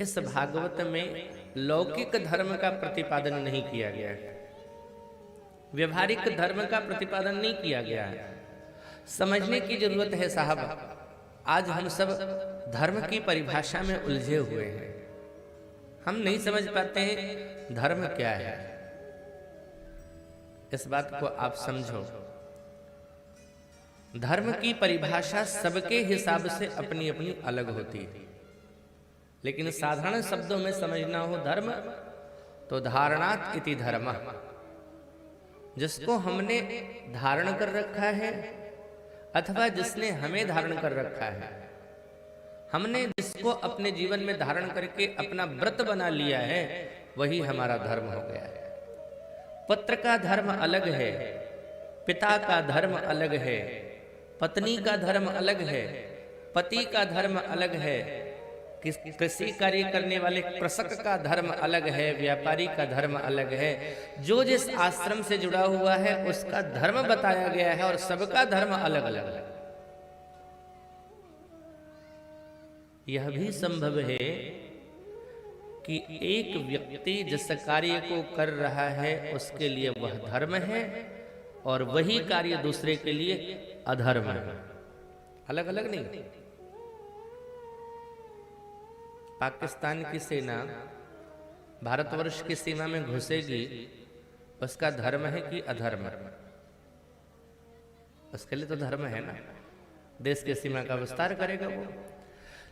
इस भागवत में लौकिक धर्म का प्रतिपादन नहीं किया गया है, व्यवहारिक धर्म का प्रतिपादन नहीं किया गया है। समझने की जरूरत है साहब। आज हम सब धर्म की परिभाषा में उलझे हुए हैं, हम नहीं समझ पाते हैं धर्म क्या है। इस बात को आप समझो, धर्म की परिभाषा सबके हिसाब से अपनी अपनी अलग होती है, लेकिन साधारण शब्दों में समझना हो धर्म तो धारणात् इति धर्मः, जिसको हमने धारण कर रखा है अथवा जिसने हमें धारण कर रखा है, हमने जिसको अपने जीवन में धारण करके अपना व्रत बना लिया है, वही हमारा धर्म हो गया है। पुत्र का धर्म अलग है, पिता का धर्म अलग है, पत्नी का धर्म अलग है, पति का धर्म अलग है, कृषि कार्य करने वाले कृषक का धर्म अलग है, व्यापारी का धर्म अलग है। जो जिस आश्रम से जुड़ा हुआ है उसका धर्म बताया गया है और सबका धर्म अलग अलग है। यह भी संभव है कि एक व्यक्ति जिस कार्य को कर रहा है उसके लिए वह धर्म है और वही कार्य दूसरे के लिए अधर्म है। अलग अलग नहीं। पाकिस्तान की सेना भारतवर्ष की सीमा में घुसेगी, उसका धर्म है कि अधर्म? उसके लिए तो धर्म है ना, देश की सीमा का विस्तार करेगा वो।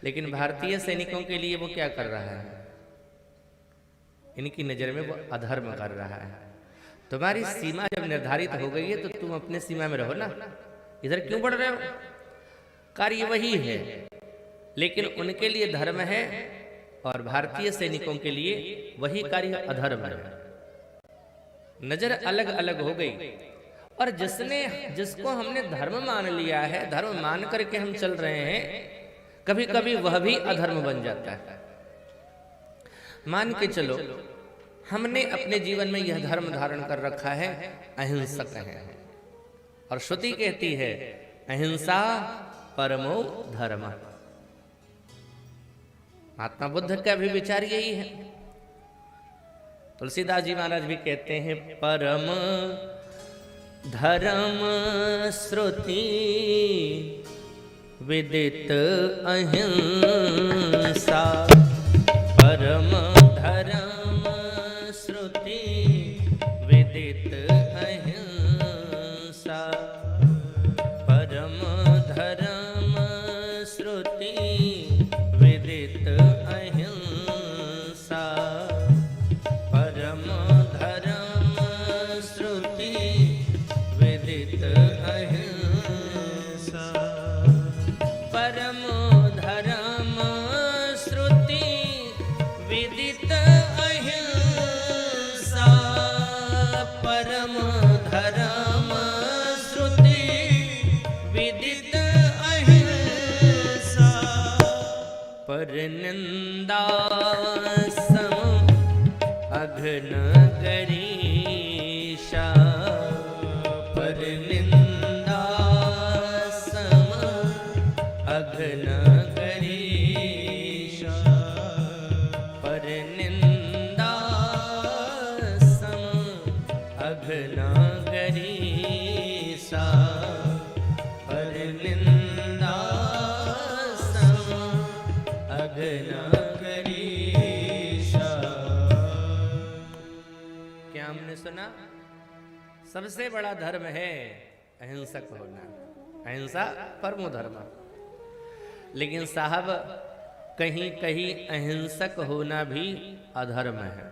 लेकिन भारतीय सैनिकों के लिए वो क्या कर रहा है? इनकी नजर में वो अधर्म कर रहा है। तुम्हारी सीमा जब निर्धारित हो गई है तो तुम अपने सीमा में रहो ना, इधर क्यों बढ़ रहे हो? कार्य वही है, लेकिन उनके लिए धर्म है और भारतीय सैनिकों के लिए वही कार्य अधर्म है। नजर अलग अलग हो गई। और जिसको हमने धर्म मान लिया है, धर्म मान करके हम चल रहे हैं, कभी कभी वह भी अधर्म बन जाता है। मान के चलो हमने अपने जीवन में यह धर्म धारण कर रखा है, अहिंसक है, और श्रुति कहती है अहिंसा परमो धर्म। महात्मा बुद्ध का भी विचार यही है। तुलसीदास जी महाराज भी कहते हैं परम धर्म श्रुति विदित अहिंसा। परम धर्म श्रुति विदित अहिंसा। परम धर्म श्रुति विदित अहिंसा। परम धर्म श्रुति विदित अहिंसा। परम धर्म श्रुति विदित अहिंसा। परम धर्म श्रुति विदित अहिंसा। पर निंदा सम अघ्न गरीषा। पर निंदा सम अघ्न गरीषा। पर निंदा सम अघ्न गरीषा। पर निंदा सम अघ्न गरीषा। क्या हमने सुना? सबसे बड़ा धर्म है अहिंसक होना, अहिंसा परमो धर्म। लेकिन साहब कहीं कहीं अहिंसक होना भी अधर्म है,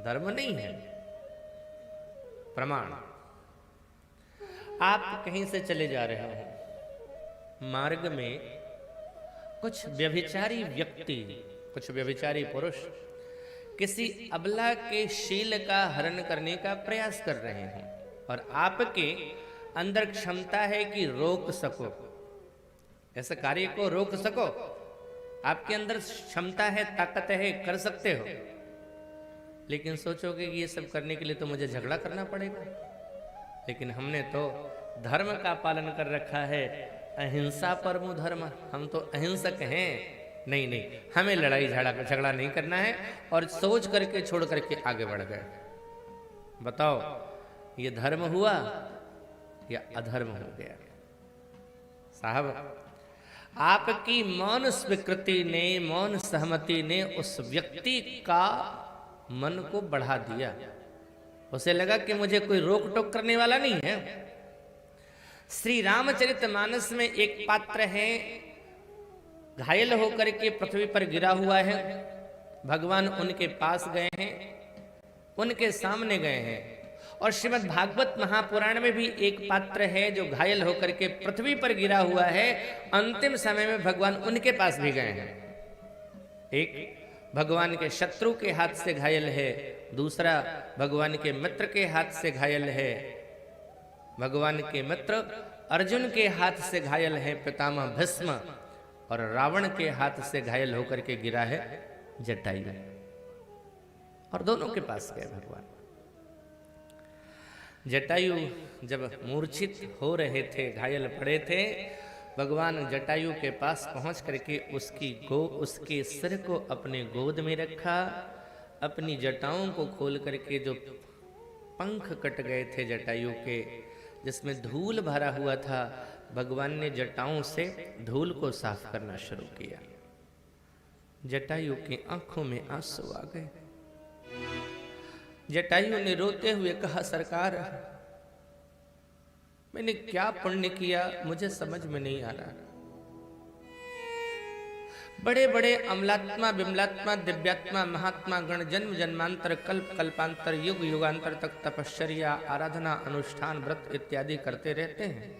धर्म नहीं है। प्रमाण, आप कहीं से चले जा रहे हो, मार्ग में कुछ व्यभिचारी व्यक्ति, कुछ व्यभिचारी पुरुष किसी अबला के शील का हरण करने का प्रयास कर रहे हैं और आपके अंदर क्षमता है कि रोक सको, ऐसे कार्य को रोक सको, आपके अंदर क्षमता है, ताकत है, कर सकते हो। लेकिन सोचोगे कि ये सब करने के लिए तो मुझे झगड़ा करना पड़ेगा। लेकिन हमने तो धर्म का पालन कर रखा है, अहिंसा परमो धर्म। हम तो अहिंसक हैं, नहीं नहीं, हमें लड़ाई झगड़ा नहीं करना है, और सोच करके छोड़ करके आगे बढ़ गए। बताओ ये धर्म हुआ या अधर्म हो गया? साहब, आपकी मौन स्वीकृति ने, मौन सहमति ने उस व्यक्ति का मन को बढ़ा दिया। उसे लगा कि मुझे कोई रोक टोक करने वाला नहीं है। श्री रामचरितमानस में एक पात्र है, घायल होकर के पृथ्वी पर गिरा हुआ है। भगवान उनके पास गए हैं, उनके सामने गए हैं। और श्रीमद् भागवत महापुराण में भी एक पात्र है जो घायल होकर के पृथ्वी पर गिरा हुआ है। अंतिम समय में भगवान उनके पास भी गए हैं। एक भगवान के शत्रु के हाथ से घायल है, दूसरा भगवान के मित्र के हाथ से घायल है। भगवान के मित्र अर्जुन के हाथ से घायल है पितामह भीष्म, और रावण के हाथ से घायल होकर के गिरा है जटायु। और दोनों के पास गए भगवान। जटायु जब मूर्छित हो रहे थे, घायल पड़े थे, भगवान जटायु के पास पहुंच करके उसके सिर को अपने गोद में रखा। अपनी जटाओं को खोल करके जो पंख कट गए थे जटायु के, जिसमें धूल भरा हुआ था, भगवान ने जटाओं से धूल को साफ करना शुरू किया। जटायु की आंखों में आंसू आ गए। जटायु ने रोते हुए कहा, सरकार मैंने क्या पुण्य किया, मुझे समझ में नहीं आ रहा। बड़े बड़े अमलात्मा, बिमलात्मा, दिव्यात्मा, महात्मा गण जन्म जन्मांतर, कल्प कल्पांतर, युग युगांतर तक तपश्चर्या, आराधना, अनुष्ठान, व्रत इत्यादि करते रहते हैं,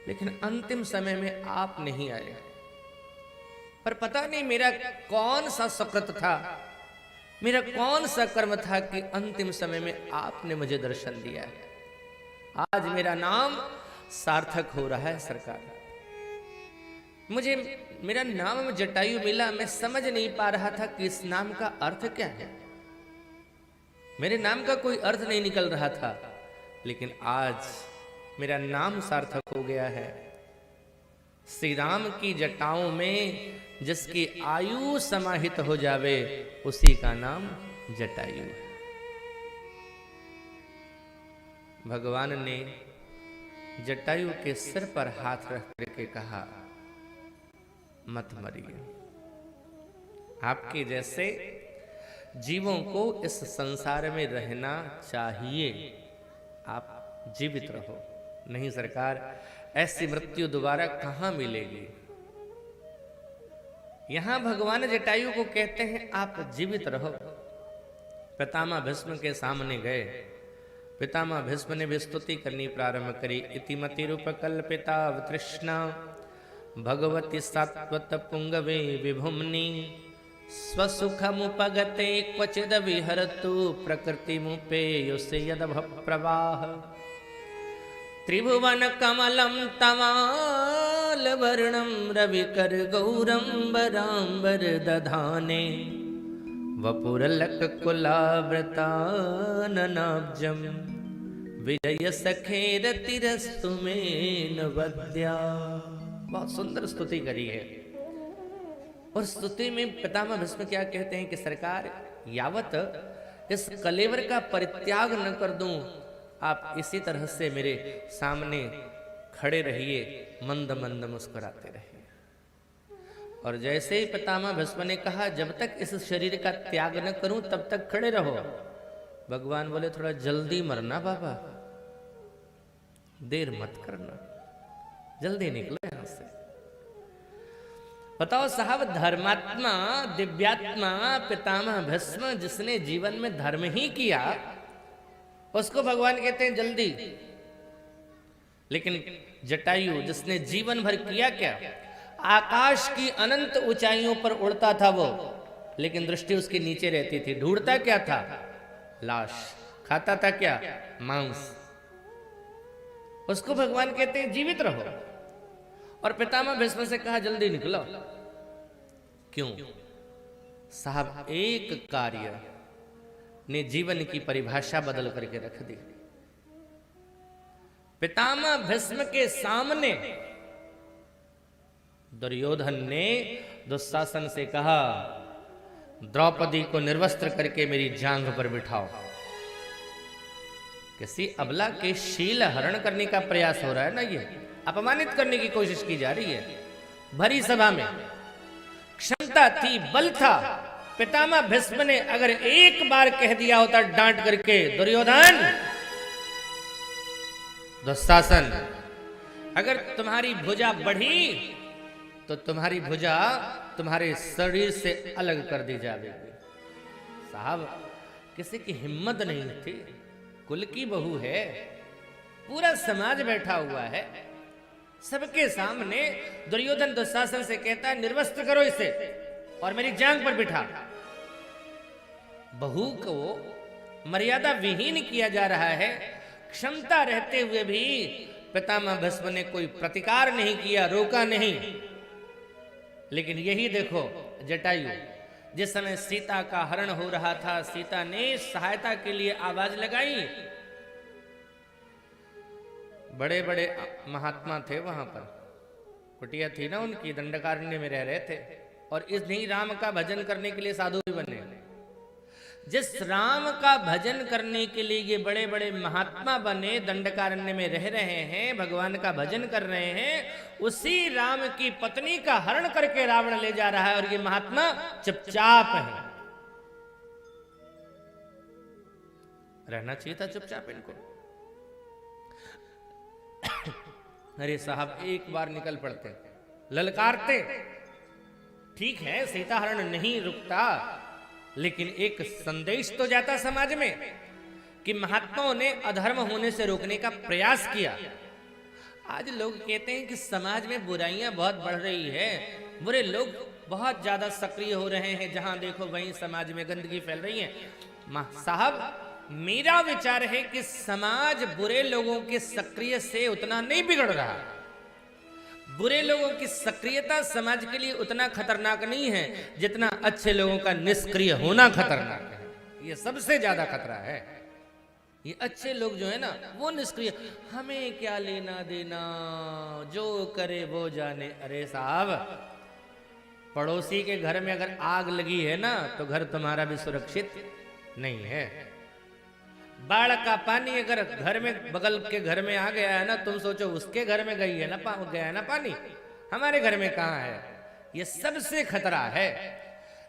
लेकिन अंतिम समय में आप नहीं आए। पर पता नहीं मेरा कौन सा सुकृत था, मेरा कौन सा कर्म था कि अंतिम समय में आपने मुझे दर्शन दिया है। आज मेरा नाम सार्थक हो रहा है सरकार। मुझे मेरा नाम जटायु मिला, मैं समझ नहीं पा रहा था कि इस नाम का अर्थ क्या है। मेरे नाम का कोई अर्थ नहीं निकल रहा था, लेकिन आज मेरा नाम सार्थक हो गया है। श्री राम की जटाओं में जिसकी आयु समाहित हो जावे, उसी का नाम जटायु है। भगवान ने जटायु के सिर पर हाथ रख करके कहा, मत मरिए। आपके जैसे जीवों को इस संसार में रहना चाहिए, आप जीवित रहो। नहीं सरकार, ऐसी मृत्यु दोबारा कहां मिलेगी। यहां भगवान जटायु को कहते हैं आप जीवित रहो। पितामह भीष्म के सामने गए। पितामह भीष्म ने भी स्तुति करनी प्रारंभ करी। इतिमति रूप कल्पिता तृष्णा भगवती सात्वत पुंगवे विभुम्नि स्वसुखमुपगते क्वचिद विहरतु प्रकृति मुपेयुषे यदभ प्रवाह त्रिभुवन कमलं तमाल वर्णं रविकर गौरंबरांबर दधाने वपुरलक कुलाव्रताननाब्जं विजय सखेर तिरस्तु मेन वद्या। बहुत सुंदर स्तुति करी है। और स्तुति में पितामह भीष्म क्या कहते हैं कि सरकार, यावत इस कलेवर का परित्याग न कर दूं, आप इसी तरह से मेरे सामने खड़े रहिए, मंद मंद मुस्कुराते रहिए। और जैसे ही पितामह भीष्म ने कहा, जब तक इस शरीर का त्याग न करूं तब तक खड़े रहो, भगवान बोले थोड़ा जल्दी मरना बाबा, देर मत करना, जल्दी निकलो यहां से। बताओ साहब, धर्मात्मा, दिव्यात्मा पितामह भीष्म, जिसने जीवन में धर्म ही किया, उसको भगवान कहते हैं जल्दी। लेकिन जटायु, जिसने जीवन भर किया क्या, आकाश की अनंत ऊंचाइयों पर उड़ता था वो, लेकिन दृष्टि उसके नीचे रहती थी। ढूंढता क्या था, लाश। खाता था क्या, मांस। उसको भगवान कहते हैं जीवित रहो। और पितामह भीष्म से कहा जल्दी निकलो। क्यों साहब, एक कार्य ने जीवन की परिभाषा बदल करके रख दी। पितामह भीष्म के सामने दुर्योधन ने दुशासन से कहा, द्रौपदी को निर्वस्त्र करके मेरी जांघ पर बिठाओ। किसी अबला के शील हरण करने का प्रयास हो रहा है ना, ये अपमानित करने की कोशिश की जा रही है। भरी सभा में क्षमता थी, बल था। पितामह भीष्म ने अगर एक बार कह दिया होता डांट करके, दुर्योधन, दुशासन, अगर तुम्हारी भुजा बढ़ी तो तुम्हारी भुजा तुम्हारे शरीर से अलग कर दी जाएगी। साहब, किसी की हिम्मत नहीं थी। कुल की बहू है, पूरा समाज बैठा हुआ है, सबके सामने दुर्योधन दुशासन से कहता है, निर्वस्त्र करो इसे और मेरी जांघ पर बिठा। बहू को मर्यादा विहीन किया जा रहा है। क्षमता रहते हुए भी पितामह भीष्म ने कोई प्रतिकार नहीं किया, रोका नहीं। लेकिन यही देखो जटायु, जिस समय सीता का हरण हो रहा था, सीता ने सहायता के लिए आवाज लगाई। बड़े बड़े महात्मा थे वहां पर, कुटिया थी ना उनकी, दंडकारण्य में रह रहे थे, और इन्हीं राम का भजन करने के लिए साधु भी बने। जिस राम का भजन करने के लिए ये बड़े बड़े महात्मा बने, दंडकारण्य में रह रहे हैं, भगवान का भजन कर रहे हैं, उसी राम की पत्नी का हरण करके रावण ले जा रहा है, और ये महात्मा चुपचाप है। रहना चाहिए था चुपचाप इनको। अरे साहब, एक बार निकल पड़ते, ललकारते। ठीक है, सीता हरण नहीं रुकता, लेकिन एक संदेश तो जाता समाज में कि महात्माओं ने अधर्म होने से रोकने का प्रयास किया। आज लोग कहते हैं कि समाज में बुराइयां बहुत बढ़ रही है, बुरे लोग बहुत ज्यादा सक्रिय हो रहे हैं, जहां देखो वहीं समाज में गंदगी फैल रही है। साहब, मेरा विचार है कि समाज बुरे लोगों के सक्रिय से उतना नहीं बिगड़ रहा। बुरे लोगों की सक्रियता समाज के लिए उतना खतरनाक नहीं है जितना अच्छे लोगों का निष्क्रिय होना खतरनाक है। ये सबसे ज्यादा खतरा है। ये अच्छे लोग जो है ना, वो निष्क्रिय, हमें क्या लेना देना, जो करे वो जाने। अरे साहब, पड़ोसी के घर में अगर आग लगी है ना, तो घर तुम्हारा भी सुरक्षित नहीं है। बाढ़ का पानी अगर घर में, बगल के घर में आ गया है ना, तुम सोचो उसके घर में गई है ना, गया है ना पानी, हमारे घर में कहां है। ये सबसे खतरा है।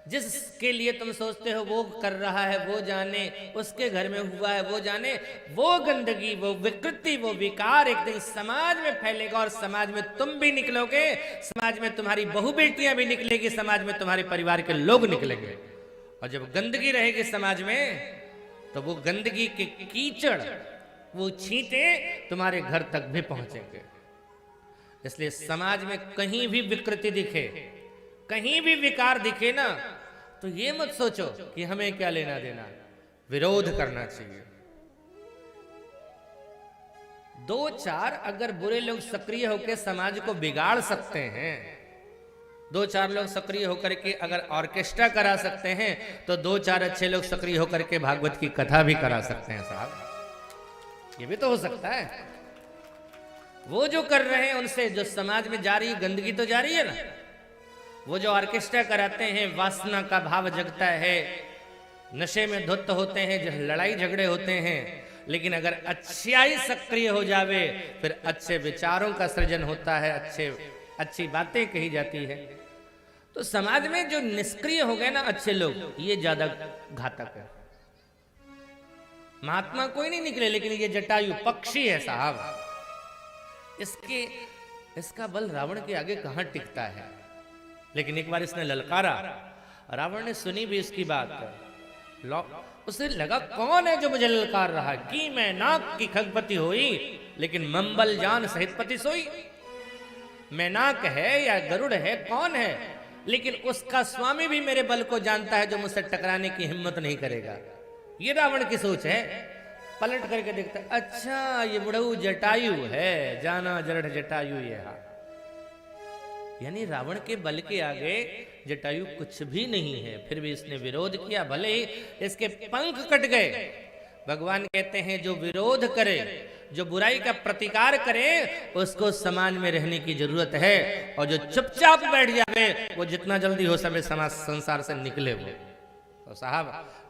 जिसके लिए तुम सोचते हो वो कर रहा है वो जाने, उसके घर में हुआ है वो जाने। वो गंदगी, वो विकृति, वो विकार एक दिन समाज में फैलेगा, और समाज में तुम भी निकलोगे, समाज में तुम्हारी बहू बेटियां भी निकलेगी, समाज में तुम्हारे परिवार के लोग निकलेंगे। और जब गंदगी रहेगी समाज में, तो वो गंदगी के कीचड़, वो छींटे तुम्हारे घर तक भी पहुंचेंगे। इसलिए समाज में कहीं भी विकृति दिखे, कहीं भी विकार दिखे ना, तो ये मत सोचो कि हमें क्या लेना देना, विरोध करना चाहिए। दो चार अगर बुरे लोग सक्रिय होकर समाज को बिगाड़ सकते हैं, दो चार लोग सक्रिय होकर के अगर ऑर्केस्ट्रा करा सकते हैं, तो दो चार अच्छे लोग सक्रिय होकर के भागवत की कथा भी करा सकते हैं। साहब, ये भी तो हो सकता है। वो जो कर रहे हैं उनसे जो समाज में जा रही गंदगी तो जा रही है ना। वो जो ऑर्केस्ट्रा कराते हैं, वासना का भाव जगता है, नशे में धुत होते हैं, लड़ाई झगड़े होते हैं। लेकिन अगर अच्छाई सक्रिय हो जावे, फिर अच्छे विचारों का सृजन होता है, अच्छी बातें कही जाती है। तो समाज में जो निष्क्रिय हो गए ना अच्छे लोग, ये ज्यादा घातक है। महात्मा कोई नहीं निकले, लेकिन ये जटायु पक्षी है साहब। इसका बल रावण के आगे कहां टिकता है। लेकिन एक बार इसने ललकारा, रावण ने सुनी भी इसकी बात। उसे लगा कौन है जो मुझे ललकार रहा है, कि मैं नाक की खगपति होई, लेकिन मंबल जान सहित पति सोई। मैनाक है या गरुड़ है, कौन है, लेकिन उसका स्वामी भी मेरे बल को जानता है, जो मुझसे टकराने की हिम्मत नहीं करेगा। ये रावण की सोच है। पलट करके देखता है, अच्छा ये बुढ़ऊ जटायु है, जाना जड़ जटायु ये। यानी रावण के बल के आगे जटायु कुछ भी नहीं है। फिर भी इसने विरोध किया, भले ही इसके पंख कट गए। भगवान कहते हैं जो विरोध करे जो बुराई का प्रतिकार करे उसको समाज में रहने की जरूरत है, और जो चुपचाप बैठ जावे वो जितना जल्दी हो सके समाज संसार से निकले। वो तो साहब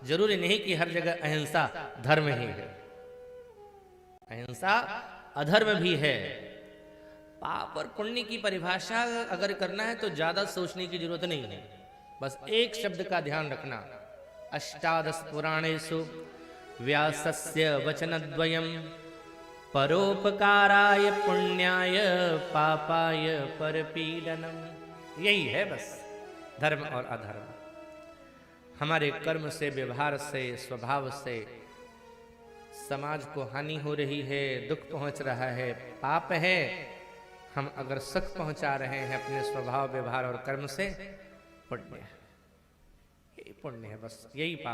जरूरी नहीं कि हर जगह अहिंसा धर्म ही है, अहिंसा अधर्म भी है। पाप और पुण्य की परिभाषा अगर करना है तो ज्यादा सोचने की जरूरत नहीं है, बस एक शब्द का ध्यान रखना, अष्टादश पुराणेषु व्यासस्य वचनद्वयम् परोपकाराय पुण्याय पापाय परपीडनम। यही है बस धर्म और अधर्म। हमारे कर्म से, व्यवहार से, स्वभाव से समाज को हानि हो रही है, दुख पहुंच रहा है, पाप है। हम अगर सुख पहुंचा रहे हैं अपने स्वभाव, व्यवहार और कर्म से, पुण्य है, यही पुण्य है, बस यही पाप।